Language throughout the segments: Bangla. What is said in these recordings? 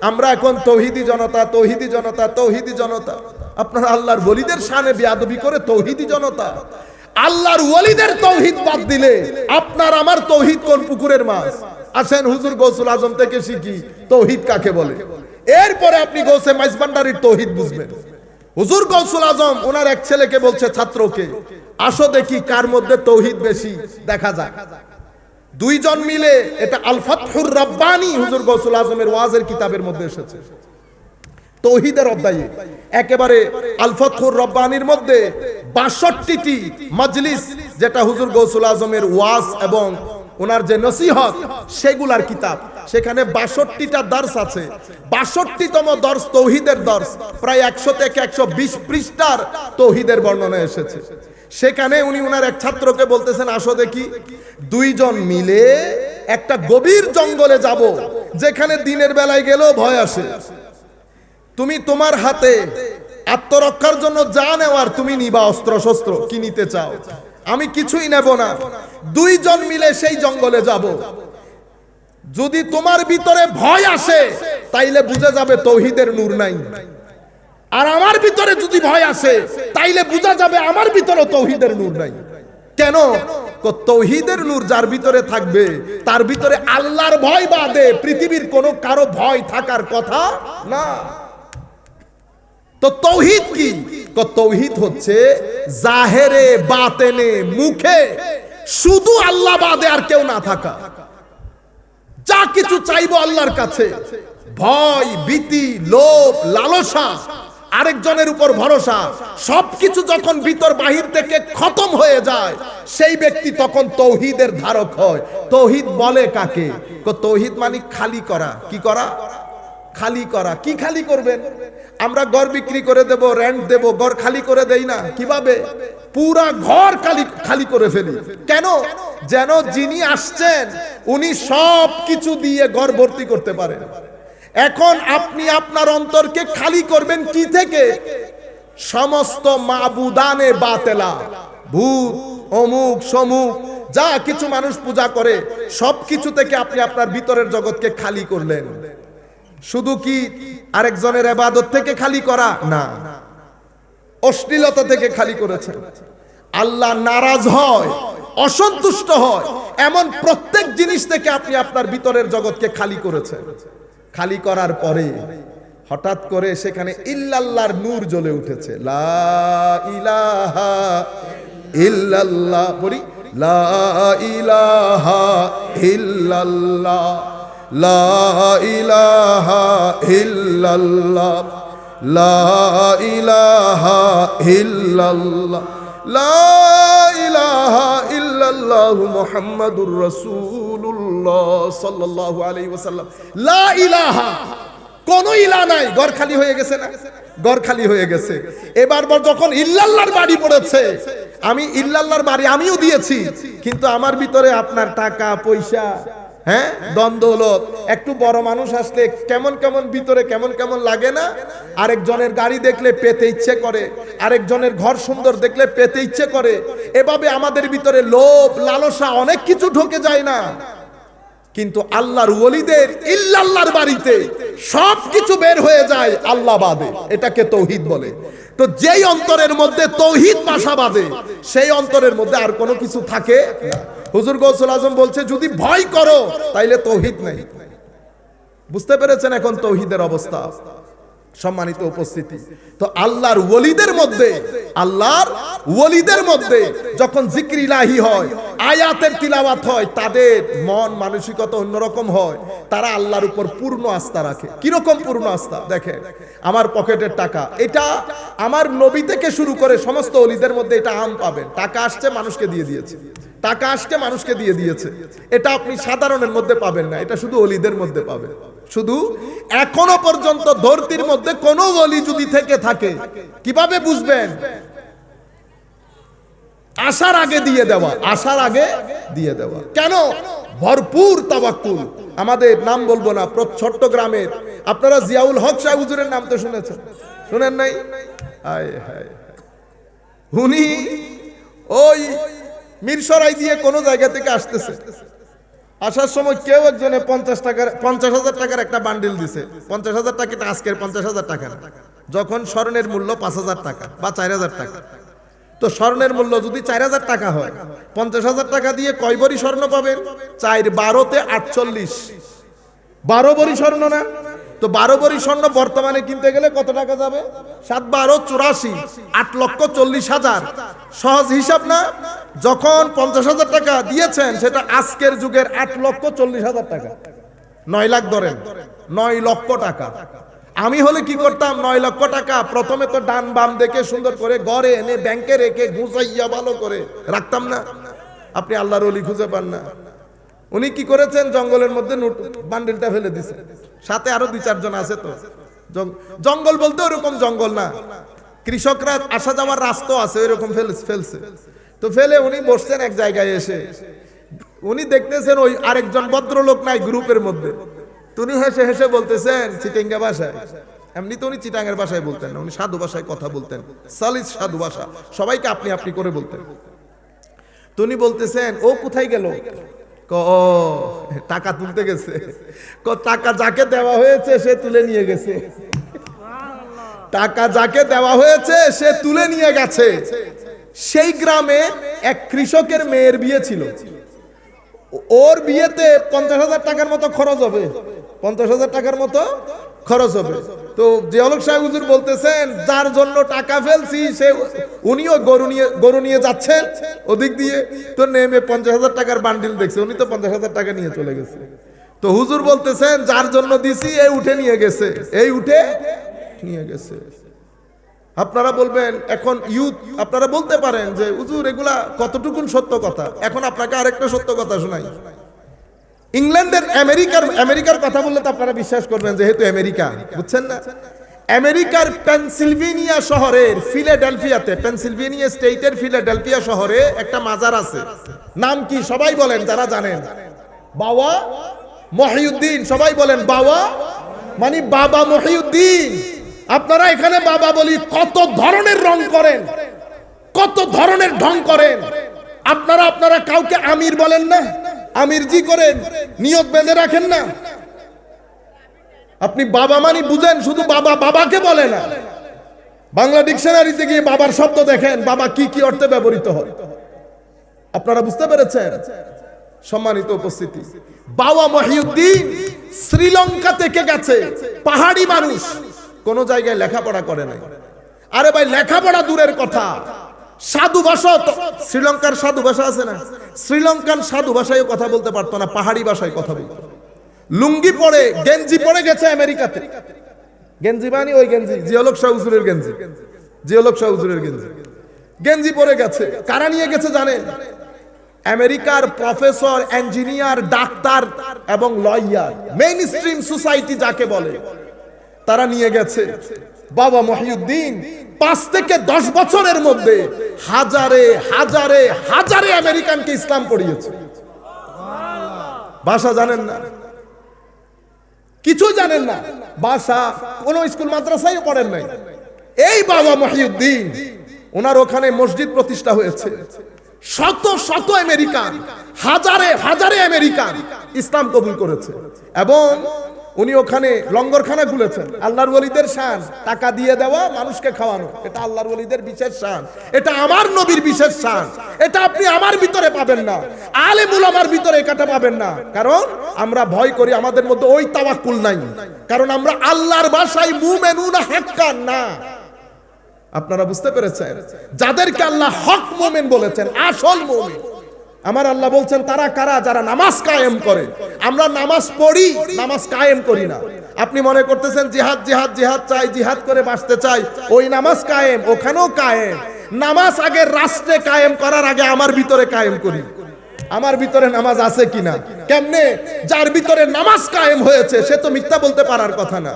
আমরা এখন তৌহিদি জনতা, তৌহিদি জনতা, তৌহিদি জনতা। আপনারা আল্লাহর ওলিদের শানে বেয়াদবি করে তৌহিদি জনতা। আল্লাহর ওলিদের তৌহিদ বাদ দিলে আপনার আমার তৌহিদ কোন পুকুরের মাছ? আসেন হুজুর গৌসুল আজম থেকে শিখি তৌহিদ কাকে বলে। এরপরে আপনি গৌসে মাইজভান্ডারির তৌহিদ বুঝবেন। হুজুর গৌসুল আজম ওনার এক ছেলেকে বলছে, ছাত্রকে, আসো দেখি কার মধ্যে তৌহিদ বেশি, দেখা যাক। দুইজন মিলে, এটা আল ফাতহুর রাব্বানী হুজুর গৌসুল আজমের ওয়াজের কিতাবের মধ্যে এসেছে, তৌহিদের অধ্যায়ে একেবারে আল ফাতহুর রাব্বানীর মধ্যে ৬২টি মাজলিস, যেটা হুজুর গৌসুল আজমের ওয়াজ এবং ওনার যে নসিহত সেগুলার কিতাব, সেখানে ৬২টা দর্স আছে। ৬২তম দর্স তৌহিদের দর্স, প্রায় ১০০ থেকে ১২০ পৃষ্ঠার তৌহিদের বর্ণনা এসেছে। সেখানে উনি ওনার এক ছাত্রকে বলতেছেন, আসো দেখি দুইজন মিলে একটা গভীর জঙ্গলে যাব, যেখানে দিনের বেলায় গেলেও ভয় আসে। তুমি তোমার হাতে আত্মরক্ষার জন্য যা নেওয়ার তুমি নিবা, অস্ত্র শস্ত্র কি নিতে চাও? আমি কিছুই নেব না। দুইজন মিলে সেই জঙ্গলে যাব। যদি তোমার ভিতরে ভয় আসে তাইলে বুঝে যাবে তৌহিদের নূর নাই, আর আমার ভিতরে যদি ভয় আসে তাইলে বোঝা যাবে আমার ভিতরে তৌহিদের নূর নাই। কেন? তৌহিদের নূর যার ভিতরে থাকবে তার ভিতরে আল্লাহর ভয় বাদে পৃথিবীর কোনো কারো ভয় থাকার কথা না। তো তৌহিদ কি? তৌহিদ হচ্ছে জাহেরে বাতেনে মুখে শুধু আল্লাহ বাদে আর কেউ না থাকা। যা কিছু চাইবো আল্লাহর কাছে, ভয়, ভীতি, লোভ, লালসা, আরেকজনের উপর ভরসা, সবকিছু যখন ভিতর বাহির থেকে খতম হয়ে যায়, সেই ব্যক্তি তখন তৌহিদের ধারক হয়। তৌহিদ বলে কাকে? তৌহিদ মানে খালি করা। কি করা? খালি করা। কি খালি করবেন? আমরা ঘর বিক্রি করে দেব, রেন্ট দেব, ঘর খালি করে দেই না? কিভাবে? পুরা ঘর খালি করে ফেলি। কেন? যেন যিনি আসছেন উনি সব কিছু দিয়ে ঘর ভর্তি করতে পারেন। এখন আপনি আপনার অন্তরকে খালি করবেন কি থেকে? সমস্ত মাবুদানে বাতেলা, ভূত, অমুক সমুক, যা কিছু মানুষ পূজা করে সব কিছু থেকে আপনি আপনার ভিতরের জগৎকে খালি করলেন। শুধু কি আরেকজনের ইবাদত থেকে খালি করা না, অশ্লীলতা থেকে খালি করেছেন। আল্লাহ নারাজ হয়, অসন্তুষ্ট হয় এমন প্রত্যেক জিনিস থেকে আপনি আপনার ভিতরের জগৎকে খালি করেছেন। খালি করার পরে হঠাৎ করে সেখানে ইল্লাল্লাহর নূর জ্বলে উঠেছে। লা ইলাহা ইল্লাল্লাহ, বলি লা ইলাহা ইল্লাল্লাহ, লা ইলাহা ইল্লাল্লাহ, লা ইলাহা ইল্লাল্লাহ, লা ইলাহা ইল্লাল্লাহু মুহাম্মাদুর রাসূলুল্লাহ সাল্লাল্লাহু আলাইহি ওয়াসাল্লাম। লা ইলাহা, কোন ইলা নাই। ঘর খালি হয়ে গেছে না? ঘর খালি হয়ে গেছে। এবার যখন ইল্লাল্লাহর বাড়ি পড়েছে, আমি ইল্লাল্লাহর বাড়ি আমিও দিয়েছি, কিন্তু আমার ভিতরে আপনার টাকা পয়সা, হ্যাঁ, দ্বন্দ্বলত, একটু বড় মানুষ আসলে কেমন কেমন ভিতরে কেমন কেমন লাগে না? আরেকজনের গাড়ি দেখলে পেতে ইচ্ছে করে, আরেকজনের ঘর সুন্দর দেখলে পেতে ইচ্ছে করে। এভাবে আমাদের ভিতরে লোভ, লালসা, অনেক কিছু ঢোকে যায় না? কিন্তু আল্লাহর ওলিদের ইল্লাল্লাহর বাড়িতে সব কিছু বের হয়ে যায় আল্লাহ বাদে। এটাকে তৌহিদ বলে। তো যেই অন্তরের মধ্যে তৌহিদ বাসা বাঁধে, সেই অন্তরের মধ্যে আর কোনো কিছু থাকে না। হুজুর গৌসুল আজম বলছে, যদি ভয় করো তাইলে তৌহিদ নেই। বুঝতে পেরেছেন এখন তৌহিদের অবস্থা? সম্মানিত উপস্থিতি, তো আল্লাহর ওলিদের মধ্যে যখন জিকির ইলাহি হয়, আয়াতের তিলাওয়াত হয়, তাদের মন মানসিকতা অন্যরকম হয়। তারা আল্লাহর উপর পূর্ণ আস্থা রাখে। কিরকম পূর্ণ আস্থা? দেখেন, আমার পকেটের টাকা, এটা আমার নবী থেকে শুরু করে সমস্ত ওলিদের মধ্যে এটা আম পাবেন। টাকা আসছে, মানুষকে দিয়ে দিয়েছে, টাকা আসছে, মানুষকে দিয়ে দিয়েছে। এটা আপনি সাধারণের মধ্যে পাবেন না, এটা শুধু ওলিদের মধ্যে পাবেন। শুধু এখনো পর্যন্ত ধরতির মধ্যে কোন ওলি যদি থেকে থাকে, কিভাবে বুঝবেন? আসার আগে দিয়ে দেওয়া, আসার আগে দিয়ে দেওয়া। কেন? ভরপুর তাওয়াক্কুল। আমাদের নাম বলবো না, চট্টগ্রামের আপনারা জিয়াউল হক সাহেব হুজুরের নাম তো শুনেছেন, শুনেন নাই? হায় হায়, উনি ওই মিরসরাই দিয়ে কোন জায়গা থেকে আসতেছে, আসার সময় কেউ একজনে 50,000 টাকার একটা বান্ডিল দিছে। 50,000 টাকা আজকের 50,000 টাকা, যখন স্বর্ণের মূল্য 5,000 টাকা বা 4,000 টাকা। তো স্বর্ণের মূল্য যদি 4,000 টাকা হয়, 50,000 টাকা দিয়ে কয় ভরি স্বর্ণ পাবেন? 4 12 48, 12 ভরি স্বর্ণ না? তো 12 ভরি স্বর্ণ বর্তমানে কিনতে গেলে কত টাকা যাবে? 7 12 84, 8,40,000। সহজ হিসাব না? যখন 50,000 টাকা দিয়েছেন, সেটা আজকের যুগের 8,40,000 টাকা। 9 লাখ ধরেন, 9 লক্ষ টাকা। আমি হলে কি করতাম? 9 লক্ষ টাকা প্রথমে তো ডান বাম দেখে সুন্দর করে ঘরে এনে ব্যাংকে রেখে গুছাইয়া ভালো করে রাখতাম না? আপনি আল্লাহর ওলি খুঁজে পান না। উনি কি করেছেন? জঙ্গলের মধ্যে বান্ডিলটা ফেলে দিছে, সাথে আরো 2-4 জন আছে। তো জঙ্গল বলতে ওরকম জঙ্গল না, কৃষকরা আসা যাওয়ার রাস্তা আছে, ওইরকম ফেলছে। তো ফেলে উনি বসছেন এক জায়গায় এসে, উনি দেখতেছেন ওই আরেকজন ভদ্রলোক নাই গ্রুপের মধ্যে। উনি হেসে হেসে বলতেছেন চিটাঙ্গা ভাষায়। এমনি তো উনি চিটাঙ্গের ভাষায় বলতেন না, উনি সাধু ভাষায় কথা বলতেন, সালিস সাধু ভাষা, সবাইকে আপনি আপনি করে বলতেন। তো উনি বলতেছেন, ও কোথায় গেল? ও টাকা তুলতে গেছে। টাকা যাকে দেওয়া হয়েছে সে তুলে নিয়ে গেছে। টাকা যাকে দেওয়া হয়েছে সে তুলে নিয়ে গেছে। সেই গ্রামে এক কৃষকের মেয়ের বিয়ে ছিল। ওর বিয়েতে 50,000 টাকার মতো খরচ হবে, 50,000 টাকার মতো খরচ হবে। তো জিয়াউল হক সাহেব হুজুর বলতেছেন, যার জন্য টাকা ফেলছি সে, উনিও গরু নিয়ে যাচ্ছেন ওদিক দিয়ে। তো নেমে 50,000 টাকার বান্ডিল দেখছে, উনি তো 50,000 টাকা নিয়ে চলে গেছে। তো হুজুর বলতেছেন, যার জন্য দিছি এই উঠে নিয়ে গেছে, এই উঠে নিয়ে গেছে। আপনারা বলবেন, এখন ইউথ আপনারা বলতে পারেন যে হুজুর এগুলা কতটুকুন সত্য কথা। এখন আপনাকে আরেকটা সত্য কথা শোনাই। ইংল্যান্ডের আমেরিকার কথা বললে তো আপনারা বিশ্বাস করবেন, যেহেতু আমেরিকা, বুঝছেন না? আমেরিকার পেনসিলভেনিয়া শহরের ফিলাডেলফিয়াতে, পেনসিলভেনিয়া স্টেটের ফিলাডেলফিয়া শহরে একটা মাজার আছে। নাম কি সবাই বলেন যারা জানেন? বাবা মহিউদ্দিন। সবাই বলেন বাবা, মানে বাবা মহিউদ্দিন। আপনারা এখানে বাবা বলি কত ধরনের রং করেন, কত ধরনের ঢং করেন। আপনারা কাউকে আমির বলেন না, আমির জি করেন, নিয়ত বেঁধে রাখেন না। আপনি বাবা মানে বুঝেন, শুধু বাবা বাবাকে বলে না। বাংলা ডিকশনারিতে গিয়ে বাবার শব্দ দেখেন, বাবা কি কি অর্থে ব্যবহৃত হয়। আপনারা বুঝতে পেরেছেন? সম্মানিত উপস্থিতি, বাবা মহিউদ্দিন শ্রীলঙ্কা থেকে গেছে, পাহাড়ি মানুষ, কোন জায়গায় লেখাপড়া করে নাই। আরে ভাই, লেখাপড়া দূরের কথা, সাধু ভাষা, শ্রীলঙ্কার সাধু ভাষা আছে না, শ্রীলঙ্কান সাধু ভাষায় কথা বলতে পারতো না, পাহাড়ি ভাষায় কথা বলতো। লুঙ্গি পরে, গেঞ্জি পরে গেছে আমেরিকাতে। গেঞ্জি মানে ওই গেঞ্জি, জিয়াউল হক শাহ হুজুরের গেঞ্জি, জিয়াউল হক শাহ হুজুরের গেঞ্জি, গেঞ্জি পরে গেছে। কারা নিয়ে গেছে জানেন? আমেরিকার প্রফেসর, ইঞ্জিনিয়ার, ডাক্তার এবং লয়ার, মেইন স্ট্রিম সোসাইটি যাকে বলে, তারা নিয়ে গেছে। বাবা মহিউদ্দিন 5 থেকে 10 বছরের মধ্যে হাজারে হাজারে হাজারে আমেরিকানকে ইসলাম পড়িয়েছে। ভাষা জানেন না, কিছু জানেন না, ভাষা কোন স্কুল মাদ্রাসায় পড়েন নাই। এই বাবা মহিউদ্দিন, ওনার ওখানে মসজিদ প্রতিষ্ঠা হয়েছে। শত শত আমেরিকান, হাজারে হাজারে আমেরিকান ইসলাম কবুল করেছে। এবং উনি ওখানে লঙ্গরখানা খুলেছেন। আল্লাহর ওলিদের শান, টাকা দিয়ে দেওয়া, মানুষকে খাওয়ানো, এটা আল্লাহর ওলিদের বিশেষ শান, এটা আমার নবীর বিশেষ শান। এটা আপনি আমার ভিতরে পাবেন না, আলেম উলামার ভিতরে এটা পাবেন না। কারণ আমরা ভয় করি, আমাদের মধ্যে ওই তাওয়াক্কুল নাই। কারণ আমরা আল্লাহর ভাষায় মুমিনুনা হাক্কান না। আপনারা বুঝতে পেরেছেন? যাদেরকে আল্লাহ হক মুমিন বলেছেন, আসল মুমিন, আমার আল্লাহ বলছেন তারা কারা? যারা নামাজ কায়েম করে। আমরা নামাজ পড়ি, নামাজ কায়েম করি না। আপনি মনে করতেছেন জিহাদ জিহাদ জিহাদ চাই, জিহাদ করে বাঁচতে চাই, ওই নামাজ কায়েম, ওখানেও কায়েম। নামাজ আগে রাষ্ট্রে কায়েম করার আগে আমার ভিতরে কায়েম করি। আমার ভিতরে নামাজ আছে কিনা? কেমনে? যার ভিতরে নামাজ কায়েম হয়েছে সে তো মিথ্যা বলতে পারার কথা না,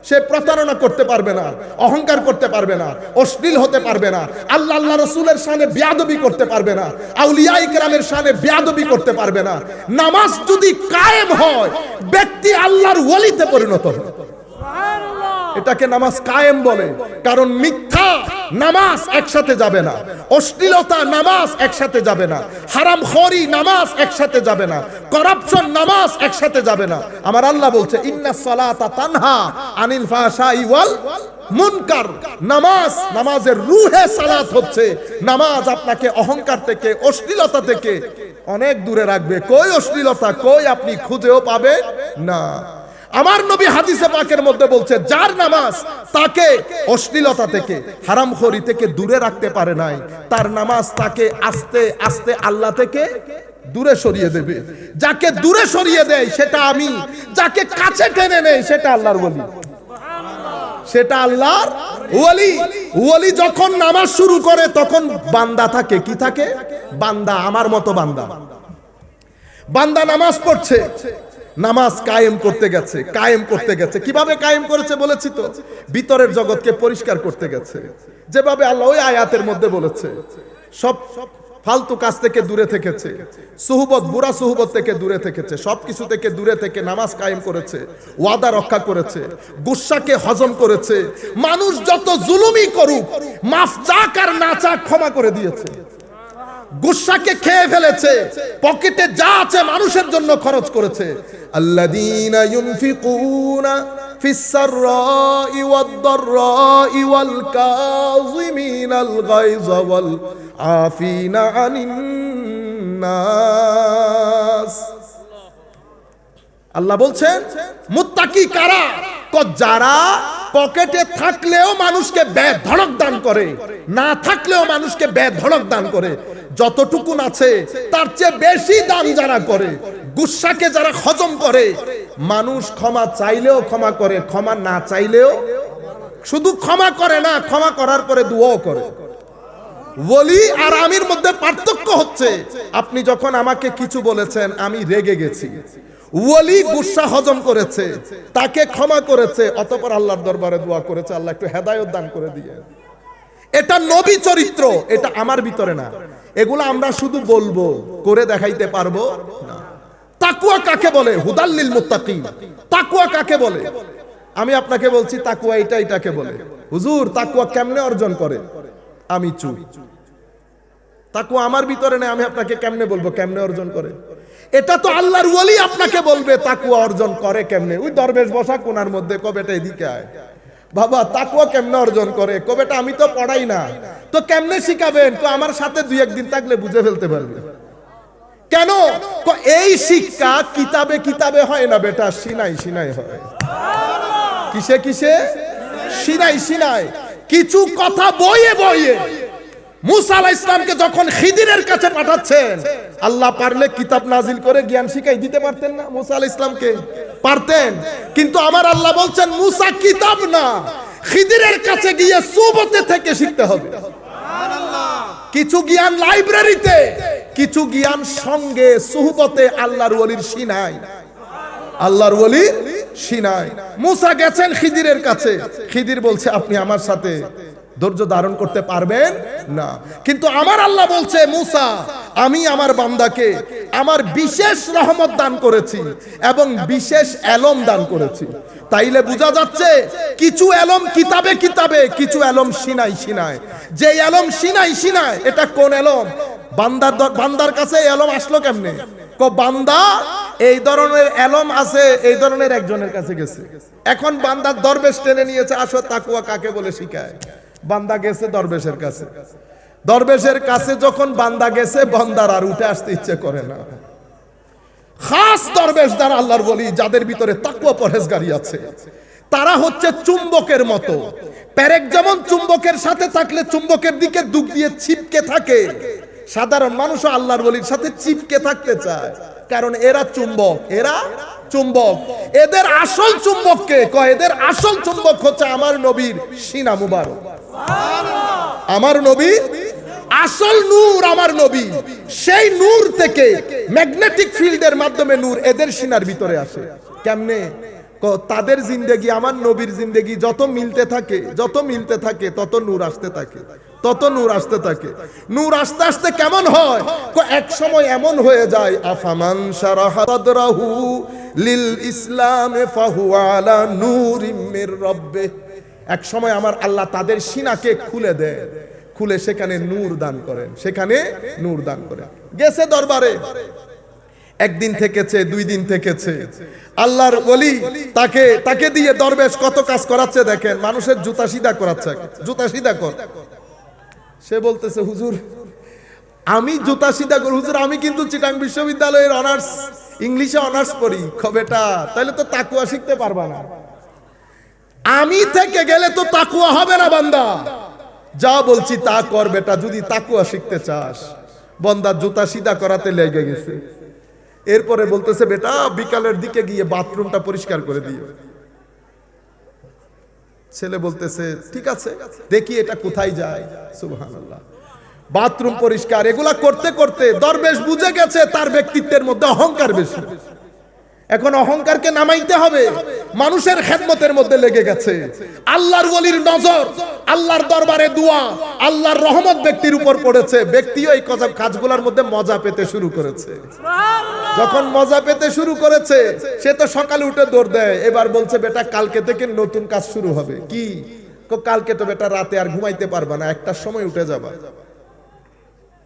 সে প্রতারণা করতে পারবে না, অহংকার করতে পারবে না, অশ্লীল হতে পারবে না, আল্লাহ আল্লাহ রসুলের শানে বেয়াদবি করতে পারবে না, আউলিয়া ইকরামের শানে বেয়াদবি করতে পারবে না। নামাজ যদি কায়েম হয়, ব্যক্তি আল্লাহর ওলিতে পরিণত হয়। সুবহানাল্লাহ। এটাকে নামাজ কায়েম বলে। কারণ মিথ্যা নামাজ একসাথে যাবে না, অশ্লীলতা নামাজ একসাথে যাবে না, হারামখোরি নামাজ একসাথে যাবে না, করাপশন নামাজ একসাথে যাবে না। আমার আল্লাহ বলছে ইন্নাস সালাতা তানহা আনিল ফাহশাই ওয়াল মুনকার। নামাজ, নামাজের রুহে সালাত হচ্ছে। নামাজ আপনাকে অহংকার থেকে, অশ্লীলতা থেকে অনেক দূরে রাখবে। কই অশ্লীলতা, কই আপনি খুঁজেও পাবে না। আমার নবী হাদিসে পাকের মধ্যে বলছে যার নামাজ তাকে অশ্লীলতা থেকে, হারামখোরি থেকে দূরে রাখতে পারে নাই, তার নামাজ তাকে আস্তে আস্তে আল্লাহ থেকে দূরে সরিয়ে দেবে। যাকে দূরে সরিয়ে দেয় সেটা আমি, যাকে কাছে টেনে নেয় সেটা আল্লাহর ওলি, সেটা আল্লাহর ওলি। ওলি যখন নামাজ শুরু করে তখন বান্দা থাকে, কি থাকে? বান্দা, আমার মতো বান্দা। বান্দা নামাজ পড়ছে, নামাজ কায়েম করতে গেছে, কায়েম করতে গেছে। কিভাবে কায়েম করেছে বলেছি তো, ভিতরের জগৎকে পরিষ্কার করতে গেছে। যেভাবে আল্লাহ ওই আয়াতের মধ্যে বলেছে, সব ফালতু কাজ থেকে দূরে থেকেছে, সুহবত, বুড়া সুহবত থেকে দূরে থেকেছে, সবকিছু থেকে দূরে থেকে নামাজ কায়েম করেছে, ওয়াদা রক্ষা করেছে, গুসাকে হজম করেছে। মানুষ যত জুলুমই করুক, মাফ চাক আর না চাক ক্ষমা করে দিয়েছে। গুসাকে খেয়ে ফেলেছে, পকেটে যা আছে মানুষের জন্য খরচ করেছে। আল্লাযীনা ইউনফিকুনা ফিস সাররাই ওয়াদ দাররাই ওয়াল কাযিমিনাল গায়যা ওয়াল আফিনা আনিন নাস। আল্লাহ বলছেন মুত্তাকি কারা? যারা পকেটে থাকলেও মানুষকে বেধড়ক দান করে, না থাকলেও মানুষকে বেধড়ক দান করে। যতটুকুন আছে তার চেয়ে বেশি দান যারা করে, গুসাকে যারা হজম করে, মানুষ ক্ষমা চাইলেও ক্ষমা করে, ক্ষমা না চাইলেও, শুধু ক্ষমা করে না, ক্ষমা করার পরে দুয়াও করে। ওলি আর আমির মধ্যে পার্থক্য হচ্ছে, আপনি যখন আমাকে কিছু বলেছেন আমি রেগে গেছি, ওলি গুসা হজম করেছে, তাকে ক্ষমা করেছে, অতঃপর আল্লাহর দরবারে দোয়া করেছে আল্লাহ একটু হেদায়েত দান করে দিয়ে। এটা নবী চরিত্র, এটা আমার ভিতরে না। এগুলো আমরা শুধু বলবো, করে দেখাইতে পারবো না। তাকওয়া কাকে বলে? হুদাল্লিল মুত্তাকিন। তাকওয়া কাকে বলে? আমি আপনাকে বলছি তাকওয়া এটাকে বলে। হুজুর তাকওয়া কেমনে অর্জন করে? আমি চুপ। তাকওয়া আমার ভিতরে নেই, আমি আপনাকে কেমনে বলবো কেমনে অর্জন করে? এটা তো আল্লাহর ওলি আপনাকে বলবে তাকওয়া অর্জন করে কেমনে। ওই দরবেশ বসা কোনার মধ্যে কবেটা এদিকে আয়, বাবা তাকওয়া কেমনে অর্জন করে? কবেটা আমি তো পড়াই না, তো কেমনে শিখাবেন? তো আমার সাথে দুই একদিন থাকলে বুঝে ফেলতে পারবে। কেন? এই শিক্ষা কিতাবে কিতাবে হয় না বেটা, সিনাই সিনাই হয়। কিসে কিসে? Sinai Sinai. কিছু কথা বইয়ে বইয়ে। মুসা আলাইহিস সালামকে যখন খিদিরের কাছে পাঠাচ্ছেন, আল্লাহ পারলে কিতাব নাজিল করে জ্ঞান শিখাই দিতে পারতেন না মুসা আলাইহিস সালামকে? পারতেন। কিন্তু আমার আল্লাহ বলছেন মুসা কিতাব না, খিদিরের কাছে গিয়ে সুবতে থেকে শিখতে হবে। কিছু জ্ঞান লাইব্রেরিতে, কিছু জ্ঞান সঙ্গে সুহবতে আল্লাহর ওলির সিনাই, আল্লাহর ওলির সিনাই। মুসা গেছেন খিদিরের কাছে, খিদির বলছে আপনি আমার সাথে ধৈর্য ধারণ করতে পারবেন না। কিন্তু আমার আল্লাহ বলছে মুসা আমি আমার বান্দাকে আমার বিশেষ রহমত দান করেছি এবং বিশেষ এলম দান করেছি। তাইলে বোঝা যাচ্ছে কিছু এলম কিতাবে কিতাবে, কিছু এলম সিনাই সিনাই। যে এলম সিনাই সিনাই, এটা কোন এলম? বান্দার কাছে এলম আসলো কেমনে? বান্দা এই ধরনের এলম আছে, এই ধরনের একজনের কাছে গেছে। এখন বান্দার দরবেশ টেনে নিয়েছে, আসো তাকওয়া কাকে বলে শিখায়। বান্দা গেছে দরবেশের কাছে, দরবেশের কাছে যখন বান্দা গেছে, বান্দার আর উঠে আসতে ইচ্ছে করে না। খাস দরবেশ যারা আল্লাহর ওলি, যাদের ভিতরে তাকওয়া পরহেজগারি আছে, তারা হচ্ছে চুম্বকের মতো। পেরেক যেমন চুম্বকের সাথে থাকলে চুম্বকের দিকে দুঃখ দিয়ে ছিপকে থাকে, সাধারণ মানুষও আল্লাহর ওলির সাথে চিপকে থাকতে চায়, কারণ এরা চুম্বক, এরা চুম্বক। এদের আসল চুম্বককে কয়, এদের আসল চুম্বক হচ্ছে আমার নবীর সিনা মুবারক। আমার নবী আসল নূর, আমার নবী। সেই নূর থেকে ম্যাগনেটিক ফিল্ডের মাধ্যমে নূর এদের সিনার ভিতরে আসে। কেমনে? তাদের জিন্দেগি আমার নবীর জিন্দেগি যত মিলতে থাকে, যত মিলতে থাকে তত নূর আসতে থাকে। তত নূর আসতে থাকে। নূর আস্তে আস্তে কেমন হয়, এক সময় এমন হয়ে যায়, আফামান শারাহা সাদরাহু লিল ইসলাম ফাহুয়া আলা নূরিম মির রাব্বিহ। এক সময় আমার আল্লাহ তাদের সিনাকে খুলে দেয়, খুলে সেখানে নূর দান করেন, সেখানে নূর দান করেন। গেছে দরবারে, একদিন থেকেছে, 2 দিন থেকেছে, আল্লাহর ওলি তাকে দিয়ে দরবেশ কত কাজ করাচ্ছে দেখেন। মানুষের জুতা সিধা করাচ্ছে, জুতা সিধা কর। সে বলতেছে, হুজুর আমি জুতা সিধা করি, হুজুর আমি কিন্তু চিটাং বিশ্ববিদ্যালয়ের অনার্স, ইংলিশে অনার্স পড়ি। বেটা তাহলে তো তাকুয়া শিখতে পারবা না, আমি থেকে গেলে তো তাকুয়া হবে না বান্দা। যা বলছি তা কর বেটা, যদি তাকুয়া শিখতে চাস। বান্দা জুতা সিধা করাতে লেগে গেছে। এরপরে বলতেছে, বেটা বিকালের দিকে গিয়ে বাথরুমটা পরিষ্কার করে দিও। ছেলে বলতেছে, ঠিক আছে, দেখি এটা কোথায় যায়। সুবহানাল্লাহ। বাথরুম পরিষ্কার এগুলা করতে করতে দরবেশ বুঝে গেছে তার ব্যক্তিত্বের মধ্যে অহংকার বেশি। এখন অহংকারকে নামাইতে হবে, মানুষের খেদমতের মধ্যে লেগে গেছে। আল্লাহর ওলির নজর, আল্লাহর দরবারে দোয়া, আল্লাহর রহমত ব্যক্তির উপর পড়েছে। ব্যক্তিও এই কাজগুলোর মধ্যে মজা পেতে শুরু করেছে। যখন মজা পেতে শুরু করেছে, সে তো সকালে উঠে দৌড় দেয়। এবার বলছে, বেটা কালকে থেকে নতুন কাজ শুরু হবে। কি? কালকে তো বেটা রাতে আর ঘুমাইতে পারবা না, 1টার সময় উঠে যাবা।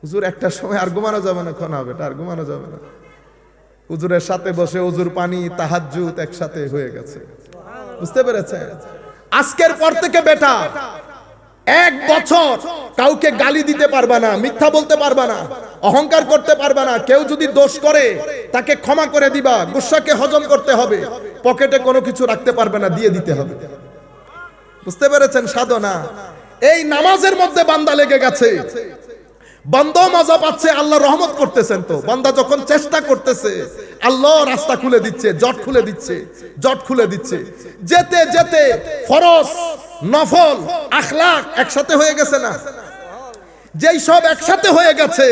হুজুর 1টার সময় আর ঘুমানো যাবে না? কোন বেটা আর ঘুমানো যাবে না। হুজুরের সাথে বসে ওজুর পানি, তাহাজ্জুদ একসাথে হয়ে গেছে। বুঝতে পেরেছেন? আজকের পর থেকে বেটা 1 বছর কাউকে গালি দিতে পারবা না, মিথ্যা বলতে পারবা না, অহংকার করতে পারবা না। কেউ যদি দোষ করে তাকে ক্ষমা করে দিবা, গুসাকে হজম করতে হবে, পকেটে কোনো কিছু রাখতে পারবে না, দিয়ে দিতে হবে। বুঝতে পেরেছেন সাধনা? এই নামাজের মধ্যে বান্দা লেগে গেছে, বান্দা মজা পাচ্ছে, আল্লাহ রহমত করতেছেন। তো বান্দা যখন চেষ্টা করতেছে, আল্লাহ রাস্তা খুলে দিচ্ছে, জট খুলে দিচ্ছে, জট খুলে দিচ্ছে। যেতে যেতে ফরজ, নফল, আখলাক একসাথে হয়ে গেছে না? যেই সব একসাথে হয়ে গেছে,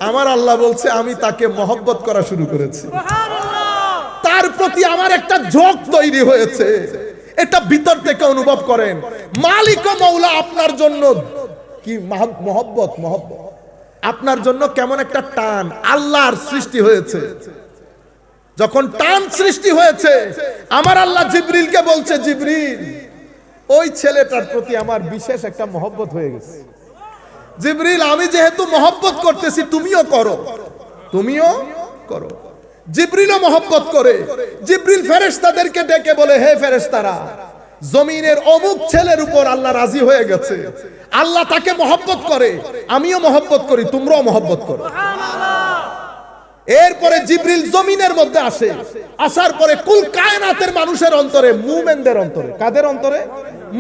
আমার আল্লাহ বলছে আমি তাকে মহব্বত করা শুরু করেছি। তার প্রতি আমার একটা ঝোঁক তৈরি হয়েছে। এটা ভিতর থেকে অনুভব করেন। মালিক ও মওলা আপনার জন্য কি মহব্বত, মহব্বত আপনার জন্য কেমন একটা টান আল্লাহর সৃষ্টি হয়েছে। যখন টান সৃষ্টি হয়েছে, আমার আল্লাহ জিবরিলকে বলছে, জিবরিল ওই ছেলেটার প্রতি আমার বিশেষ একটা মহব্বত হয়ে গেছে। জিবরিল আমি যেহেতু মহব্বত করতেছি, তুমিও করো, তুমিও করো। জিবরিলও মহব্বত করে। জিবরিল ফেরেশতাদেরকে ডেকে বলে, হে ফেরেশতারা, জমিনের অমুক ছেলের উপর আল্লাহ রাজি হয়ে গেছে, আল্লাহ তাকে মহব্বত করে, আমিও মহব্বত করি, তোমরাও মহব্বত করো। এরপরে জিবরিল জমিনের মধ্যে আসে। আসার পরে কুল কায়নাতের মানুষের অন্তরে, মুমিনদের অন্তরে, কাদের অন্তরে?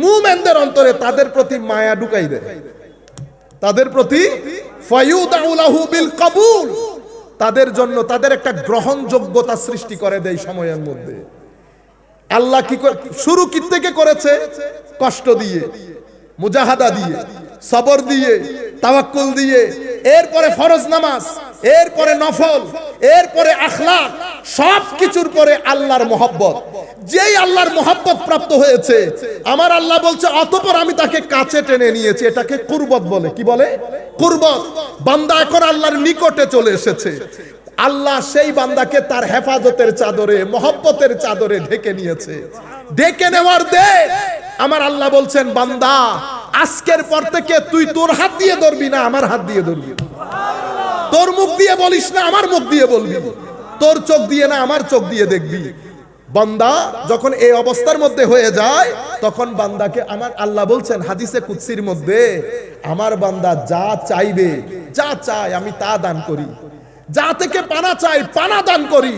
মুমিনদের অন্তরে তাদের প্রতি মায়া ঢুকাই দেয়, তাদের প্রতি ফায়ুদাউ লাহু বিল কবুল, তাদের জন্য তাদের একটা গ্রহণযোগ্যতা সৃষ্টি করে দেয় সময়ের মধ্যে। আল্লাহ কি শুরু কি থেকে করেছে? কষ্ট দিয়ে, মুজাহাদা দিয়ে, সবর দিয়ে, তাওয়াক্কুল দিয়ে, এরপরে ফরজ নামাজ, এরপরে নফল, এরপরে আখলাক, সব কিছুর পরে আল্লাহর মহব্বত। যেই আল্লাহর মহব্বত প্রাপ্ত হয়েছে, আমার আল্লাহ বলছে অতঃপর আমি তাকে কাছে টেনে নিয়েছি। এটাকে কুরবত বলে। কি বলে? কুরবত। বান্দা এখন আল্লাহর নিকটে চলে এসেছে। আল্লাহ সেই বান্দাকে তার হেফাজতের চাদরে, মহব্বতের চাদরে ঢেকে নিয়েছে। ঢেকে নেওয়ার দে আমার আল্লাহ বলছেন, বান্দা আজকের পর থেকে তুই তোর হাত দিয়ে ধরবি না, আমার হাত দিয়ে ধরবি। তোর মুখ দিয়ে বলিস না, আমার মুখ দিয়ে বলবি। তোর চোখ দিয়ে না, আমার চোখ দিয়ে দেখবি। বান্দা যখন এই অবস্থার মধ্যে হয়ে যায়, তখন বান্দাকে আমার আল্লাহ বলছেন হাদিসে কুদসির মধ্যে, আমার বান্দা যা চাইবে, যা চায় আমি তা দান করি, যা থেকে পানা চাই পানা দান করি।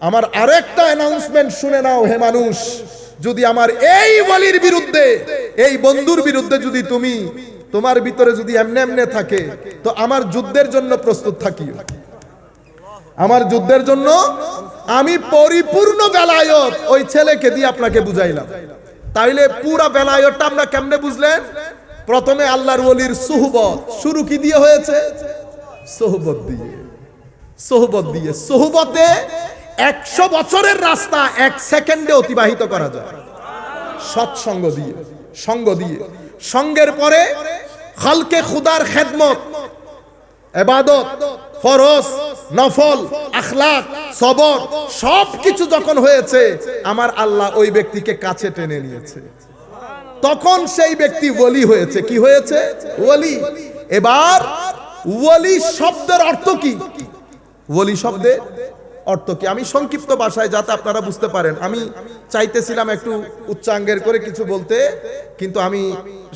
আমার আরেকটা অ্যানাউন্সমেন্ট শুনে নাও হে মানুষ, যদি আমার এই ওয়ালির বিরুদ্ধে, এই বন্ধুর বিরুদ্ধে যদি তুমি, তোমার ভিতরে যদি এমনে এমনে থাকে, তো আমার যুদ্ধের জন্য প্রস্তুত থাকিও। আমার যুদ্ধের জন্য আমি পরিপূর্ণ বেলায়ত ওই ছেলেকে দিয়ে আপনাকে বুঝাইলাম। তাইলে পুরা বেলায়তটা আমরা কেমনে বুঝলেন? প্রথমে আল্লাহর ওলির সুহবত। শুরু কি দিয়ে হয়েছে? সোহবত দিয়ে। সোহবত দিয়ে। সোহবতে 100 বছরের রাস্তা 1 সেকেন্ডে অতিবাহিত করা যায়। সৎসঙ্গ দিয়ে, সঙ্গ দিয়ে। সঙ্গের পরে খালকে খুদার খেদমত, ইবাদত, ফরজ, নফল, আখলাক, সবর সবকিছু যখন হয়েছে, আমার আল্লাহ ওই ব্যক্তিকে কাছে টেনে নিয়েছে। তখন সেই ব্যক্তি ওলি হয়েছে। কি হয়েছে? ওলি। এবার ওলি শব্দের অর্থ কি? ওলি শব্দের অর্থ কি? আমি সংক্ষিপ্ত ভাষায়, যাতে আপনারা বুঝতে পারেন। আমি চাইতেছিলাম একটু উচ্চাঙ্গের করে কিছু বলতে, কিন্তু আমি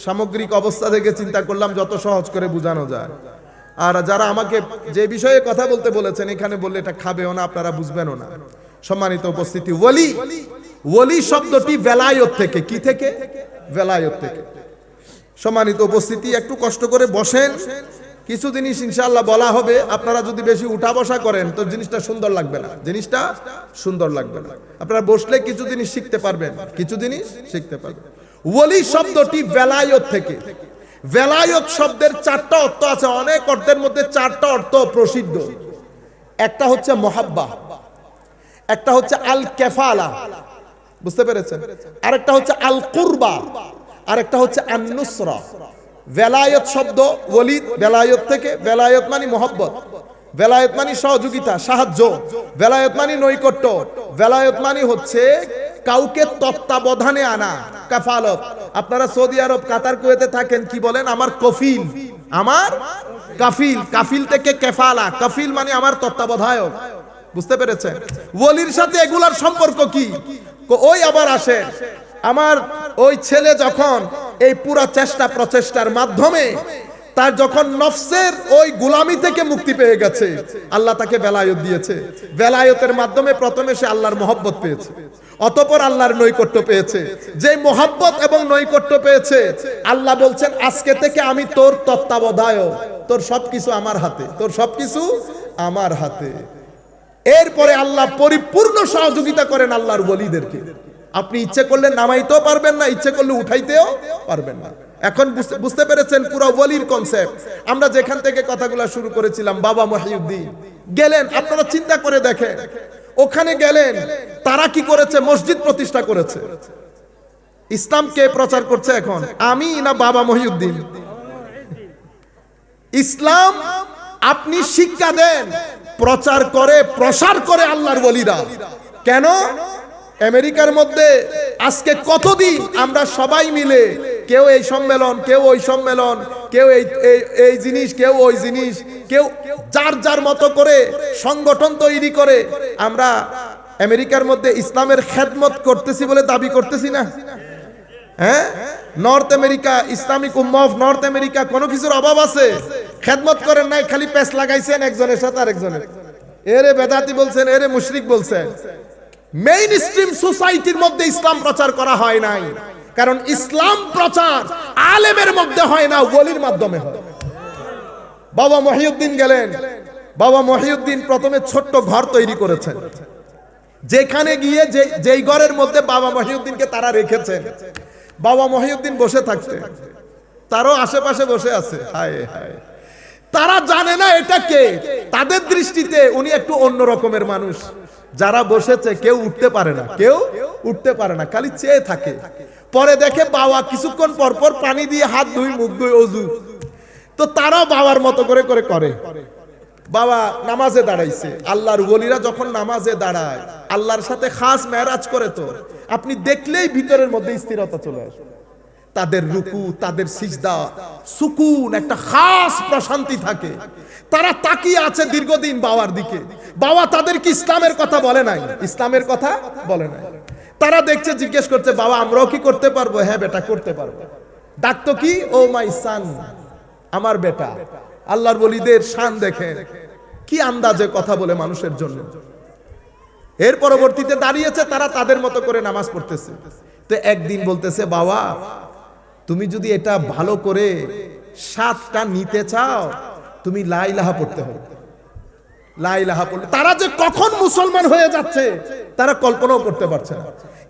সামগ্রিক অবস্থা থেকে চিন্তা করলাম যত সহজ করে বোঝানো যায়। আর যারা আমাকে যে বিষয়ে কথা বলতে বলেছেন, এখানে বললে এটা খাবেও না, আপনারা বুঝবেনও না। সম্মানিত উপস্থিতি, ওলি, ওলি শব্দটি বেলায়ত থেকে। কি থেকে? বেলায়ত থেকে। সম্মানিত উপস্থিতি, একটু কষ্ট করে বসেন, কিছু জিনিস ইনশাআল্লাহ বলা হবে। আপনারা যদি বেশি উঠা বসা করেন তো জিনিসটা সুন্দর লাগবে না, জিনিসটা সুন্দর লাগবে না। আপনারা বসলে কিছু জিনিস শিখতে পারবেন, কিছু জিনিস শিখতে পারবেন। ওলি শব্দটি বেলায়ত থেকে। বেলায়ত শব্দের চারটা অর্থ আছে, অনেক অর্থের মধ্যে চারটা অর্থ প্রসিদ্ধ। একটা হচ্ছে মহাব্বা, একটা হচ্ছে আল কেফালা, বুঝতে পেরেছেন? আরেকটা হচ্ছে আল কুরবা, আরেকটা হচ্ছে আন নুসরা। বেলায়ত শব্দ, ওলি বেলায়ত থেকে। বেলায়ত মানে মহব্বত, বেলায়ত মানে সহযোগিতা, সাহায্য, বেলায়ত মানে নৈকট্য, বেলায়ত মানে হচ্ছে কাউকে তত্ত্বাবধানে আনা, কাফালত। আপনারা সৌদি আরব, কাতার, কুয়েতে থাকেন, কি বলেন? আমার কফিল, আমার কাফিল। কাফিল থেকে কেফালা, কাফিল মানে আমার তত্ত্বাবধায়ক। বুঝতে পেরেছেন? ওলির সাথে এগুলার সম্পর্ক কি? ওই আবার আসে, আমার ওই ছেলে যখন এই পুরো চেষ্টা প্রচেষ্টার মাধ্যমে তার যখন নফসের ওই গোলামি থেকে মুক্তি পেয়ে গেছে, আল্লাহ তাকে বেলায়ত দিয়েছে। বেলায়তের মাধ্যমে প্রথমে সে আল্লাহর মহব্বত পেয়েছে, অতঃপর আল্লাহর নৈকট্য পেয়েছে। যে মহব্বত এবং নৈকট্য পেয়েছে, আল্লাহ বলছেন আজকে থেকে আমি তোর তত্ত্বাবধায়ক, তোর সবকিছু আমার হাতে, তোর সবকিছু আমার হাতে। এরপরে আল্লাহ পরিপূর্ণ সহযোগিতা করেন আল্লাহর ওলিদেরকে। আপনি ইচ্ছে করলে নামাইতেও পারবেন না, ইচ্ছে করলে উঠাইতেও পারবেন না। এখন বুঝতে পেরেছেন পুরো ওলির কনসেপ্ট। আমরা যেখান থেকে কথাগুলো শুরু করেছিলাম, বাবা মহিউদ্দিন গেলেন, আপনারা চিন্তা করে দেখেন, ওখানে গেলেন, তারা কি করেছে? মসজিদ প্রতিষ্ঠা করেছে। ইসলাম কে প্রচার করছে এখন? আমি না বাবা মহিউদ্দিন? ইসলাম আপনি শিক্ষা দেন, প্রচার করে, প্রসার করে আল্লাহর ওলিরা। কেন? আমেরিকার মধ্যে আজকে কতদিন আমরা সবাই মিলে, কেউ এই সম্মেলন, কেউ ওই সম্মেলন, কেউ এই জিনিস, কেউ ওই জিনিস, কেউ যার যার মতো করে সংগঠন তৈরি করে আমরা আমেরিকার মধ্যে ইসলামের খেদমত করতেছি বলে দাবি করতেছি না? হ্যাঁ, নর্থ আমেরিকা, ইসলামিক উম্মাহ অফ নর্থ আমেরিকা, কোনো কিছুর অভাব আছে? খেদমত করেন নাই, খালি প্যাচ লাগাইছেন একজনের সাথে আরেকজনের। এরে বেদাতি বলছেন, এরে মুশরিক বলছেন। মেইন স্ট্রিম সোসাইটির মধ্যে ইসলাম প্রচার করা হয় নাই, কারণ ইসলাম প্রচার আলেমের মধ্যে হয় না, ওলির মাধ্যমে হয়। বাবা মহিউদ্দিন গেলেন, বাবা মহিউদ্দিন প্রথমে ছোট্ট ঘর তৈরি করেছেন, যেখানে গিয়ে যেই ঘরের মধ্যে বাবা মহিউদ্দিনকে তারা রেখেছেন, বাবা মহিউদ্দিন বসে থাকতেন, তারও আশেপাশে বসে আছে। হায় হায়, তারা জানে না এটা কে। তাদের দৃষ্টিতে উনি একটু অন্য রকমের মানুষ। যারা বসেছে কেউ উঠতে পারে না, কেউ উঠতে পারে না, খালি চেয়ে থাকে। পরে দেখে বাবা কিছুক্ষণ পর পর পানি দিয়ে হাত ধুই, মুখ ধুই, ওযু। তো তারাও বাবার মতো করে করে। বাবা নামাজে দাঁড়াইছে। আল্লাহর ওলিরা যখন নামাজে দাঁড়ায়, আল্লাহর সাথে খাস মেরাজ করে, তো আপনি দেখলেই ভিতরের মধ্যে স্থিরতা চলে আসে। তাদের রুকু, তাদের সিজদা, সুকুন, একটা খাস প্রশান্তি থাকে। তারা তাকিয়ে আছে দীর্ঘদিন বাবার দিকে। বাবা তাদেরকে ইসলামের কথা বলে নাই, ইসলামের কথা বলে নাই। তারা দেখছে, জিজ্ঞেস করছে, বাবা আমরাও কি করতে পারবো? হ্যাঁ বেটা, করতে পারবো। ডাকতো কি? ও মাই সান, আমার বেটা। আল্লাহর ওলিদের শান দেখেন, কি আন্দাজে কথা বলে মানুষের জন্য। এর পরবর্তীতে দাঁড়িয়েছে, তারা তাদের মতো করে নামাজ পড়তেছে। তো একদিন বলতেছে, বাবা তুমি যদি এটা ভালো করে সাতটা নিতে চাও, তুমি লা ইলাহা পড়তে হবে। লা ইলাহা পড়লে তারা যে কখন মুসলমান হয়ে যাচ্ছে তারা কল্পনাও করতে পারছে না।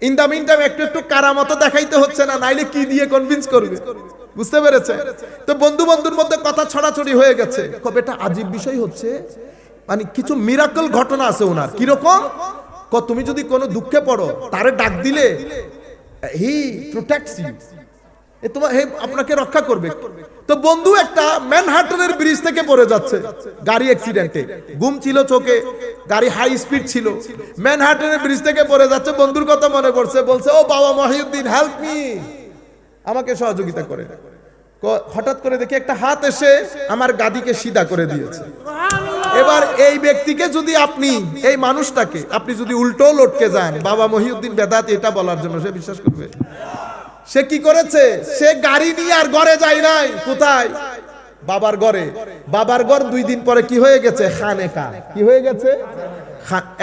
ইন দা মিন টাইম একটু একটু কারামত দেখাইতে হচ্ছে না, নাইলে কি দিয়ে কনভিন্স করবে? বুঝতে পেরেছে? তো বন্ধু বন্ধুর মধ্যে কথা ছড়াছড়ি হয়ে গেছে। কবে এটা আজীব বিষয় হচ্ছে, মানে কিছু মিরাকল ঘটনা আছে ওনার। কিরকম? তুমি যদি কোনো দুঃখে পড়ো, তারে ডাক দিলে হি প্রোটেক্টস ইউ, আপনাকে রক্ষা করবে। তো বন্ধু একটা ম্যানহাটনের ব্রিজ থেকে পড়ে যাচ্ছে গাড়ি অ্যাক্সিডেন্টে, ঘুম ছিল চোখে, গাড়ি হাই স্পিড ছিল, ম্যানহাটনের ব্রিজ থেকে পড়ে যাচ্ছে, বন্ধুর কথা মনে পড়ছে, বলছে ও বাবা মহিউদ্দিন হেল্প মি, আমাকে সহযোগিতা করে। হঠাৎ করে দেখি একটা হাত এসে আমার গাদিকে সিধা করে দিয়েছে। এবার এই ব্যক্তিকে যদি আপনি, এই মানুষটাকে আপনি যদি উল্টো লটকে যান বাবা মহিউদ্দিন বেদাতি এটা বলার জন্য, সে বিশ্বাস করবে? সে কি করেছে? সে গাড়ি নিয়ে আর ঘরে যায় নাই। কোথায়? বাবার ঘরে। বাবার ঘর 2 দিন পরে কি হয়ে গেছে? খানেকা। কি হয়ে গেছে?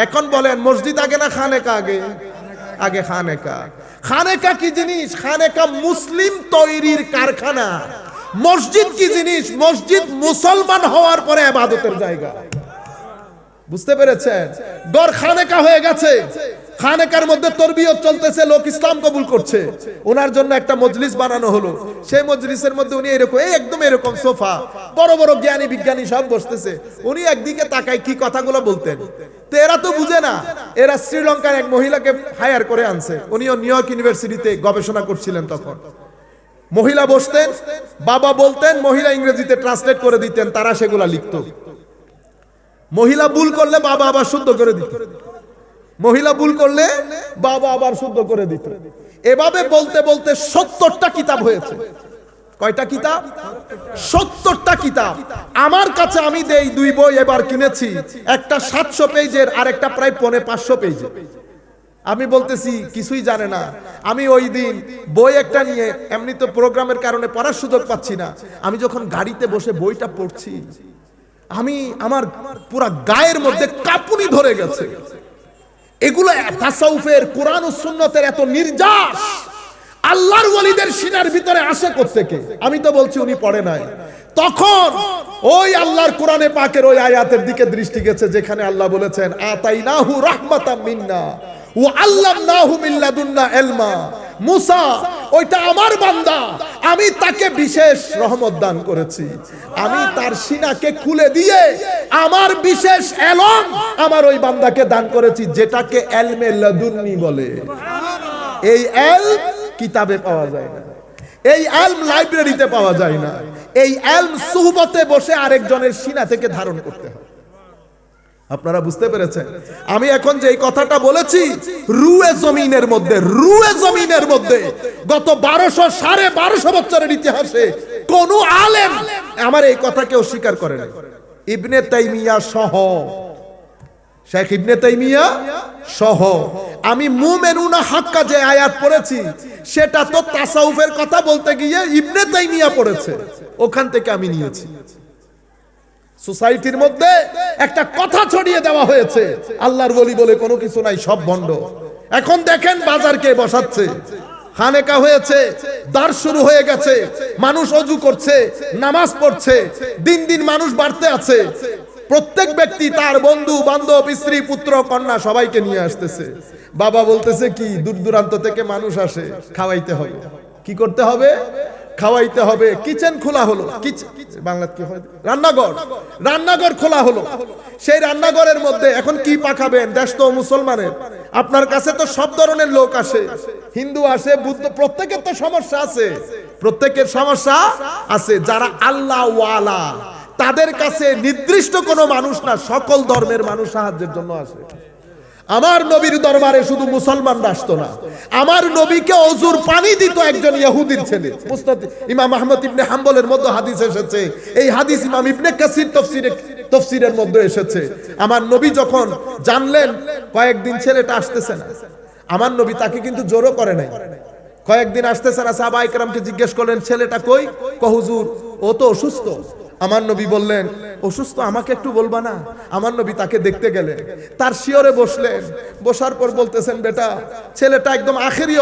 এখন বলেন মসজিদ আগে না খানেকা আগে? আগে খানেকা। খানেকা কি জিনিস? খানেকা মুসলিম তৈরির কারখানা। মসজিদ কি জিনিস? মসজিদ মুসলমান হওয়ার পরে ইবাদতের জায়গা। বুঝতে পেরেছেন? ঘর খানেকা হয়ে গেছে, খানেকার মধ্যে তরবিয়ত চলতেছে, লোক ইসলাম কবুল করছে, ওনার জন্য একটা মজলিস বানানো হলো। সেই মজলিসের মধ্যে উনি এরকম একদম এরকম সোফা, বড় বড় জ্ঞানী বিজ্ঞানী সব বসতেছে, উনি একদিকে তাকায় কি কথাগুলো বলতেন। তো এরা তো বুঝে না, এরা শ্রীলঙ্কার এক মহিলাকে হায়ার করে আনছে, উনিও নিউ ইয়র্ক ইউনিভার্সিটিতে গবেষণা করছিলেন। তখন মহিলা বসতেন, বাবা বলতেন, মহিলা ইংরেজিতে ট্রান্সলেট করে দিতেন, তারা সেগুলা লিখতো। মহিলা ভুল করলে বাবা আবার শুদ্ধ করে দিত, মহিলা ভুল করলে বাবা আবার শুদ্ধ করে দিত। এভাবে বলতে বলতে 70টা কিতাব হয়েছে। কয়টা কিতাব? 70টা কিতাব। আমার কাছে আমি দেই 2 বই এবার কিনেছি, একটা 700 পেজের আর একটা প্রায় 550 পেজের। আমি বলতেছি কিছুই জানে না। আমি ওই দিন বই একটা নিয়ে, এমনি তো প্রোগ্রামের কারণে পড়ার সুযোগ পাচ্ছি না, আমি যখন গাড়িতে বসে বইটা পড়ছি, আমি আমার পুরা গায়ের মধ্যে কাঁপুনি ধরে গেছে। এগুলো তাসাউফের, কোরআন ও সুন্নতের এত নির্যাস আল্লাহর ওয়ালিদের সিনার ভিতরে আসে কোত্থেকে? আমি তো বলছি উনি পড়ে নাই। তখন ওই আল্লাহর কোরআনে পাকের ওই আয়াতের দিকে দৃষ্টি গেছে যেখানে আল্লাহ বলেছেন আতাইনাহু রাহমাতাম মিন্না ওয়া আল্লামনাহু মিন লাদুন্না ইলমা। মুসা ওইটা আমার বান্দা, আমি তাকে বিশেষ রহমত দান করেছি, আমি তার সিনাকে খুলে দিয়ে আমার বিশেষ এলম আমার ওই বান্দাকে দান করেছি, যেটাকে এলমে লাদুন্নি বলে। এই এলম কিতাবে পাওয়া যায় না, এই এলম লাইব্রেরিতে পাওয়া যায় না, এই এলম সুহবতে বসে আরেকজনের সিনা থেকে ধারণ করতে হয়। আপনারা বুঝতে পেরেছেন? আমি এখন যে কথাটা বলেছি, রুয়ে জমিনের মধ্যে, রুয়ে জমিনের মধ্যে গত 1200-1250 বছরের ইতিহাসে কোন আলেম আমার এই কথা কেউ স্বীকার করে না। ইবনে তাইমিয়া সহ, শেখ ইবনে তাইমিয়া সহ। আমি মুমিনুনা হাক্কা যে আয়াত পড়েছি সেটা তো তাসাউফের কথা বলতে গিয়ে ইবনে তাইমিয়া পড়েছে, ওখান থেকে আমি নিয়েছি। সোসাইটির মধ্যে একটা কথা ছড়িয়ে দেওয়া হয়েছে আল্লাহর ওলি বলে কোনো কিছু নাই, সব ভণ্ড। এখন দেখেন বাজারকে বসাচ্ছে, খানেকা হয়েছে, দার্স শুরু হয়ে গেছে, মানুষ ওযু করছে, নামাজ পড়ছে, দিন দিন মানুষ বাড়তে আছে। প্রত্যেক ব্যক্তি তার বন্ধু বান্ধব, স্ত্রী, পুত্র, কন্যা সবাইকে নিয়ে আসতেছে। বাবা বলতেছে কি, দূর দূরান্ত থেকে মানুষ আসে, খাওয়াইতে হবে। কি করতে হবে? খাওয়াইতে হবে। কিচেন খোলা হলো, বাংলা কি হয়, রান্নাঘর, রান্নাঘর খোলা হলো। সেই রান্নাঘরের মধ্যে এখন কি পাকাবেন? দেশ তো মুসলমানের, আপনার কাছে তো সব ধরনের লোক আসে, হিন্দু আসে, বুদ্ধ, প্রত্যেকের তো সমস্যা আছে, প্রত্যেকের সমস্যা আছে। যারা আল্লাহ ওয়ালা তাদের কাছে নির্দিষ্ট কোনো মানুষ না, সকল ধর্মের মানুষ সাহায্যের জন্য আসে। আমার নবীর দরবারে শুধু মুসলমানরা আসতো না, আমার নবীকে ওযুর পানি দিত একজন ইহুদির ছেলে। মুসনাদ ইমাম আহমদ ইবনে হাম্বলের মধ্যে হাদিস এসেছে, এই হাদিস ইমাম ইবনে কাসির তাফসীরের মধ্যে এসেছে। আমার নবী যখন জানলেন কয়েকদিন ছেলেটা আসতেছে না, আমার নবী তাকে কিন্তু জোরও করে নাই, কয়েকদিন আসতেছে না, সাহাবায়ে কেরামকে জিজ্ঞেস করলেন ছেলেটা কই? হুজুর ও তো অসুস্থ। আমার নবী বললেন অসুস্থ, আমাকে একটু বলবা না? আমার নবী তাকে দেখতে গেলেন, তার শিয়রে বসলেন, বসার পর বলতেছেন বেটা, ছেলেটা একদম আখেরি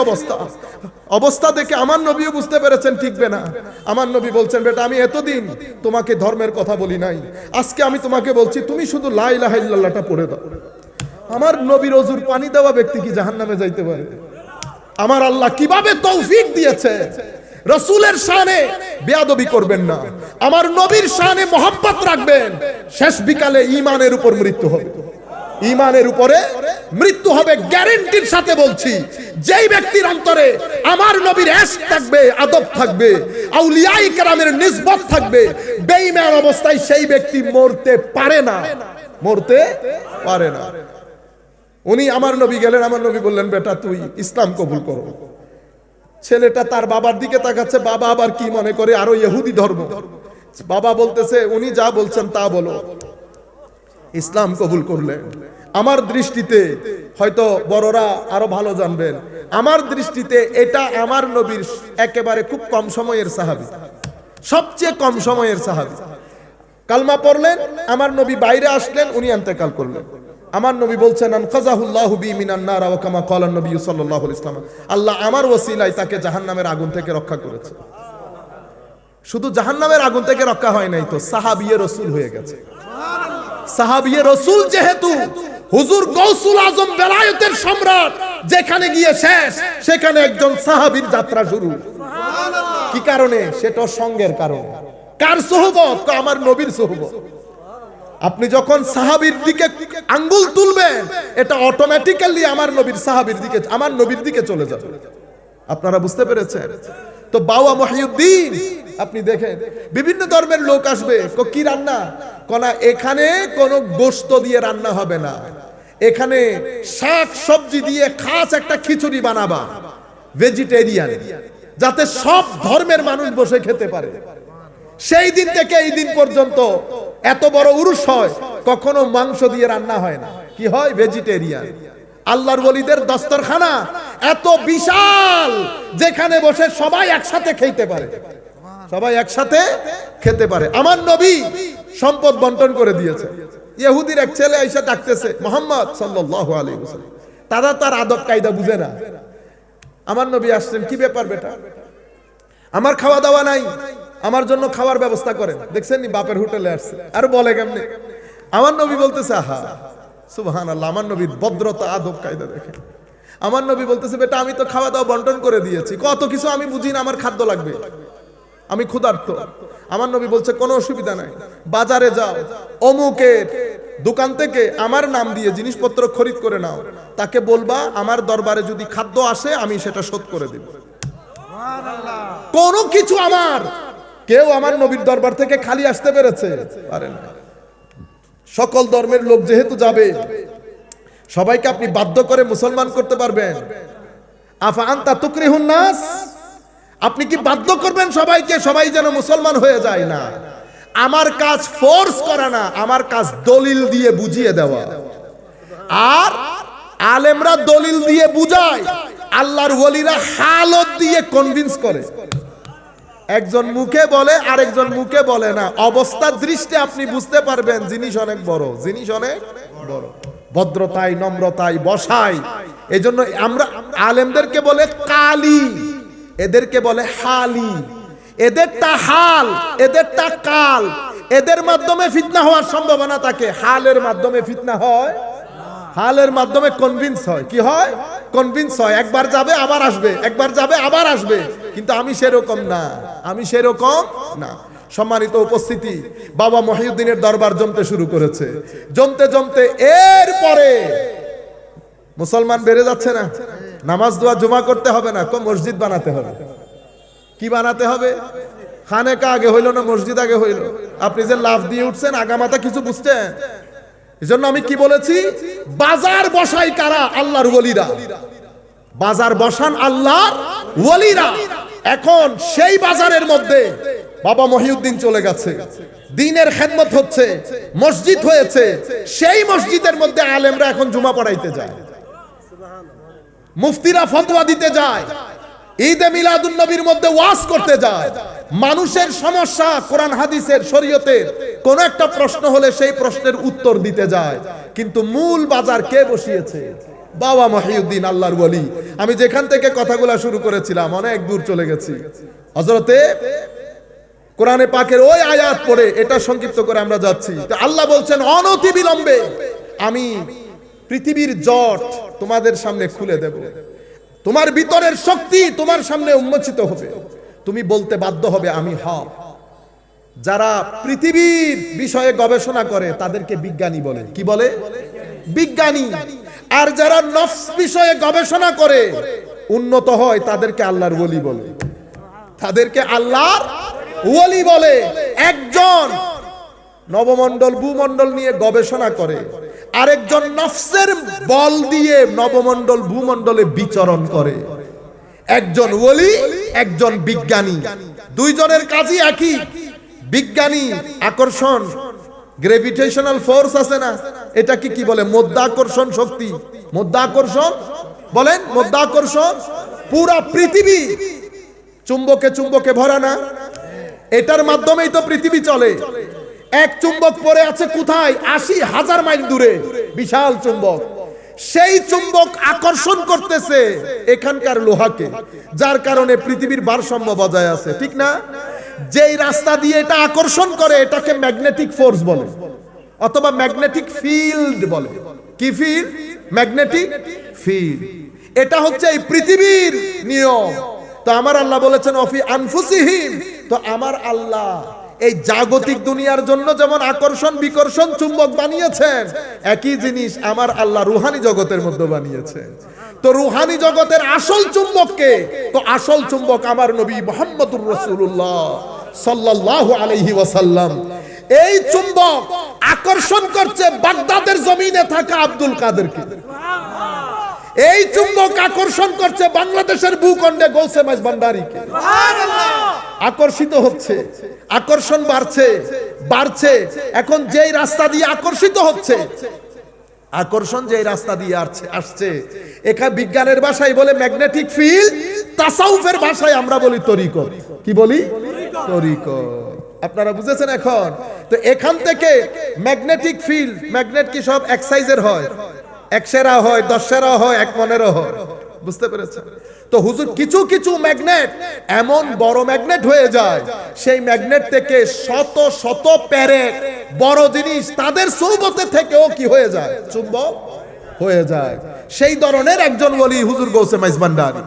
অবস্থা দেখে আমার নবীও বুঝতে পেরেছেন ঠিকবে না। আমার নবী বলছেন বেটা, আমি এতদিন তোমাকে ধর্মের কথা বলি নাই, আজকে আমি তোমাকে বলছি তুমি শুধু লা ইলাহা ইল্লাল্লাহটা পড়ে দাও। আমার নবীর ওযুর পানি দেওয়া ব্যক্তি কি জাহান্নামে যাইতে পারে? আমার আল্লাহ কিভাবে তৌফিক দিয়েছে। রাসূলের শানে বেয়াদবি করবেন না, আমার নবীর শানে মহব্বত রাখবেন, শেষ বিকালে ঈমানের উপর মৃত্যু হবে। ঈমানের উপরে মৃত্যু হবে গ্যারান্টির সাথে বলছি। যেই ব্যক্তির অন্তরে আমার নবীর ইশক থাকবে, আদব থাকবে, আউলিয়ায়ে কেরামের নিসবত থাকবে, বেঈমান অবস্থায় সেই ব্যক্তি মরতে পারে না, মরতে পারে না। উনি আমার নবী গেলেন, আমার নবী বললেন বেটা তুই ইসলাম কবুল করো। ছেলেটা তার বাবার দিকে তাকাচ্ছে, বাবা আবার কি মনে করে আরো ইহুদি ধর্ম। বাবা বলতেছে উনি যা বলছেন তা বলো। ইসলাম কবুল করলেন। আমার দৃষ্টিতে, হয়তো বড়রা আরো ভালো জানবেন, আমার দৃষ্টিতে এটা আমার নবীর একেবারে খুব কম সময়ের সাহাবী, সবচেয়ে কম সময়ের সাহাবী। কালমা পড়লেন, আমার নবী বাইরে আসলেন, উনি ইন্তেকাল করলেন। আমার নবী বলছেন আনকাযাহুল্লাহু বি মিনান নার ওয়া কামা ক্বালা নবী সাল্লাল্লাহু আলাইহি ওয়াসাল্লাম, আল্লাহ আমার ওসিলায় তাকে জাহান্নামের আগুন থেকে রক্ষা করেছে। শুধু জাহান্নামের আগুন থেকে রক্ষা হয় নাই তো, সাহাবিয়ে রাসূল হয়ে গেছে। সাহাবিয়ে রাসূল যেহেতু হুজুর গৌসুল আজম বেলায়েতের সম্রাট, যেখানে গিয়ে শেষ সেখানে একজন সাহাবীর যাত্রা শুরু। কি কারণে? সেটা সঙ্গের কারণে। কার সোহবত? আমার নবীর সোহবত। আপনি যখন সাহাবীর দিকে আঙ্গুল তুলবেন, এটা অটোমেটিক্যালি আমার নবীর সাহাবীর দিকে, আমার নবীর দিকে চলে যাবে। আপনারা বুঝতে পেরেছেন তো? বাবা মহিউদ্দিন, আপনি দেখেন বিভিন্ন ধর্মের লোক আসবে, কি রান্না কোনা, এখানে কোনো গোশত দিয়ে রান্না হবে না, এখানে শাক সবজি দিয়ে খাস একটা খিচুড়ি বানাবা, ভেজিটেরিয়ান, যাতে সব ধর্মের মানুষ বসে খেতে পারে। সেই দিন থেকে এই দিন পর্যন্ত এত বড় উরুস হয়, কখনো মাংস দিয়ে রান্না হয় না। কি হয়? ভেজিটেরিয়ান। আল্লাহর ওলিদের দস্তরখানা এত বিশাল, যেখানে বসে সবাই একসাথে খেতে পারে, সবাই একসাথে খেতে পারে। আমার নবী সম্পদ বন্টন করে দিয়েছে। ইহুদির এক ছেলে এসে ডাকতেছে মুহাম্মদ সাল্লাল্লাহু আলাইহি ওয়াসাল্লাম, তারা তার আদব কায়দা বুঝে না। আমার নবী আসছেন, কি ব্যাপার বেটা, আমার খাওয়া দাওয়া নাই, আমার জন্য খাওয়ার ব্যবস্থা করেন। দেখছেন নি বাপের হোটেলে আসছে, আর বলে কেমনে? আমার নবী বলতেছে আহা সুবহানাল্লাহ, আমার নবীর ভদ্রতা আদব কায়দা দেখেন। আমার নবী বলতেছে বেটা আমি তো খাওয়া দাওয়া বন্টন করে দিয়েছি, কত কিছু আমি বুঝি না, আমার খাদ্য লাগবে, আমি ক্ষুধার্ত। আমার নবী বলছে কোনো অসুবিধা নাই, বাজারে যাও, অমুকের দোকান থেকে আমার নাম দিয়ে জিনিসপত্র খরিদ করে নাও, তাকে বলবা আমার দরবারে যদি খাদ্য আসে আমি সেটা শোধ করে দেব। কোনো কিছু আমার, কেউ আমার নবীর দরবার থেকে খালি আসতে পেরেছে? পারে না। সকল ধর্মের লোক যেহেতু যাবে, সবাইকে আপনি বাধ্য করে মুসলমান করতে পারবেন? আফা আনতা তুকরিহুন নাস, আপনি কি বাধ্য করবেন সবাইকে সবাই যেন মুসলমান হয়ে যায়? না, আমার কাজ ফোর্স করা না, আমার কাজ দলিল দিয়ে বুঝিয়ে দেওয়া। আর আলেমরা দলিল দিয়ে বুঝায়, আল্লাহর ওলিরা হালত দিয়ে কনভিন্স করে। একজন মুখে বলে, আরেকজন মুখে বলে না, অবস্থার দৃষ্টি আপনি বুঝতে পারবেন জিনিস অনেক বড়, জিনিস অনেক বড়, ভদ্রতায় নম্রতায় বসায়। এজন্য আমরা আলেমদেরকে বলে কালি, এদেরকে বলে হালি, এদেরটা হাল, এদেরটা কাল। এদের মাধ্যমে ফিতনা হওয়ার সম্ভাবনা থাকে, হালের মাধ্যমে ফিতনা হয়, হালের মাধ্যমে কনভিন্স হয়। কি হয়? কনভিন্স হয়। একবার যাবে আবার আসবে, একবার যাবে আবার আসবে। কিন্তু আমি সেরকম না, আমি সেরকম না। সম্মানিত উপস্থিতি, বাবা মহিউদ্দিনের দরবার জমতে শুরু করেছে। জমতে জমতে এরপরে মুসলমান বেড়ে যাচ্ছে না? নামাজ দোয়া জমা করতে হবে না, মসজিদ বানাতে হবে। কি বানাতে হবে? খানেকা আগে হইল না মসজিদ আগে হইল? আপনি যে লাফ দিয়ে উঠছেন, আগামাতা কিছু বুঝছেন? এজন্য আমি কি বলেছি, বাজার বসাই কারা? আল্লাহর ওলিরা। বাজার বসান আল্লাহর ওলিরা। এখন সেই বাজারের মধ্যে বাবা মহিউদ্দিন চলে গেছে, দ্বীনের খেদমত হচ্ছে, মসজিদ হয়েছে। সেই মসজিদের মধ্যে আলেমরা এখন জুমা পড়াইতে যায়, মুফতিরা ফতোয়া দিতে যায়, ঈদে মিলাদুন নবীর মধ্যে ওয়াজ করতে যায়। মানুষের সমস্যা, কোরআন হাদিসের শরীয়তের কোন একটা প্রশ্ন হলে সেই প্রশ্নের উত্তর দিতে যায়। কিন্তু মূল বাজার কে বসিয়েছে? বাবা মহিউদ্দিন, আল্লাহর ওলি। আমি যেখান থেকে কথাগুলা শুরু করেছিলাম অনেক দূর চলে গেছি। হযরতে কোরআনে পাকের ওই আয়াত পড়ে এটা সংক্ষিপ্ত করে আমরা যাচ্ছি। আল্লাহ বলছেন অনতি বিলম্বে আমি পৃথিবীর জট তোমাদের সামনে খুলে দেব, তোমার ভিতরের শক্তি তোমার সামনে উন্মোচিত হবে, তুমি বলতে বাধ্য হবে আমি হক। যারা পৃথিবীর বিষয়ে গবেষণা করে তাদেরকে বিজ্ঞানী বলে। কি বলে? বিজ্ঞানী। আর যারা নফস বিষয়ে গবেষণা করে উন্নত হয় তাদেরকে আল্লাহর ওলি বলে, তাদেরকে আল্লাহর ওলি বলে। একজন নবমণ্ডল ভূমণ্ডল নিয়ে গবেষণা করে, আরেকজন নফসের বল দিয়ে নবমণ্ডল ভূমণ্ডলে বিচরণ করে। একজন ওলি, একজন বিজ্ঞানী, দুইজনের কাজই একই। বিজ্ঞানী আকর্ষণ, গ্রেভিটেশনাল ফোর্স আছে না, এটা কি বলে? মধ্যাকর্ষণ শক্তি। মধ্যাকর্ষণ বলেন, মধ্যাকর্ষণ। পুরা পৃথিবী চুম্বকে চুম্বকে ভরা না, এটার মাধ্যমেই তো পৃথিবী চলে। এক চুম্বক পড়ে আছে কোথায়? ৮০,০০০ মাইল দূরে, বিশাল চুম্বক। সেই চুম্বক আকর্ষণ করতেছে এখানকার লোহাকে, যার কারণে পৃথিবীর ভারসাম্য বজায় আছে, ঠিক না? যেই রাস্তা দিয়ে এটা আকর্ষণ করে এটাকে ম্যাগনেটিক ফোর্স বলে, অথবা ম্যাগনেটিক ফিল্ড বলে। কি ফিল্ড? Magnetic field. এটা হচ্ছে এই পৃথিবীর নিয়ম। তো আমার আল্লাহ বলেছেন অফি আনফুসিহিম, তো আমার আল্লাহ এই জাগতিক দুনিয়ার জন্য যেমন আকর্ষণ বিকর্ষণ চুম্বক বানিয়েছেন, একই জিনিস আমার আল্লাহ রুহানি জগতের মধ্যে বানিয়েছেন। তো রুহানি জগতের আসল চুম্বককে, তো আসল চুম্বক আমার নবী মুহাম্মদুর রাসূলুল্লাহ সাল্লাল্লাহু আলাইহি ওয়াসাল্লাম। এই চুম্বক আকর্ষণ করছে বাগদাদের জমিনে থাকা আব্দুল কাদেরকে। এই চুম্বক আকর্ষণ করছে বাংলাদেশের ভূখণ্ডে গৌসে মাইজ ভান্ডারীকে। আকর্ষিত হচ্ছে, আকর্ষণ বাড়ছে বাড়ছে। এখন যেই রাস্তা দিয়ে আকর্ষিত হচ্ছে, আকর্ষণ যেই রাস্তা দিয়ে আসছে, এখানে বিজ্ঞানের ভাষায় বলে ম্যাগনেটিক ফিল্ড, তাসাউফের ভাষায় আমরা বলি তরিকত। কি বলি? তরিকত। আপনারা বুঝেছেন এখন? তো এখান থেকে ম্যাগনেটিক ফিল্ড, ম্যাগনেট কি সব এক সাইজের হয়? ১০০ হয়, ১০ হয়, ১ মনেরও হয়। বুঝতে পেরেছেন? তো হুজুর কিছু কিছু ম্যাগনেট এমন বড় ম্যাগনেট হয়ে যায়, সেই ম্যাগনেট থেকে শত শত প্যারেক বড় জিনিস তাদের সৌবতে থেকেও কি হয়ে যায়? চুম্বক হয়ে যায়। সেই ধরনের একজন ওলি হুজুর গৌসে মাইজ ভান্ডারী।